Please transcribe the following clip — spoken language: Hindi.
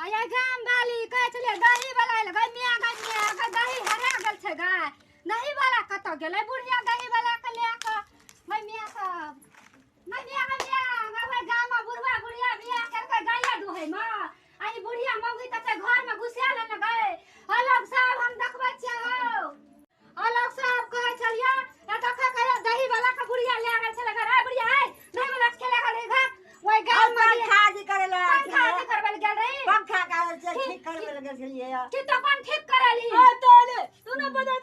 ये गाम वाली कहे चले दही वाला गई मिया गई दही हरा गेल छे गाय दही वाला कत गेलै बुढ़िया दही वाला के ले के मैं मिया सब मैं मिया गई गाम में बुढ़वा बुढ़िया बिया करके गाया दुहे मां आई बुढ़िया मौगी त घर में घुसिया ले गए अलग सब हम देखबै छियै हो अलग सब कहे छलिया ए देखा कहे दही वाला के बुढ़िया ले गेल छले घर आ बुढ़िया है दही वाला खेले गेल घर ओइ गाम में खाजी करेला खाजी करबे गेल रही पंखा का ठीक करबे गेल छलिए की तो कौन ठीक करली ओ तोले तू न बता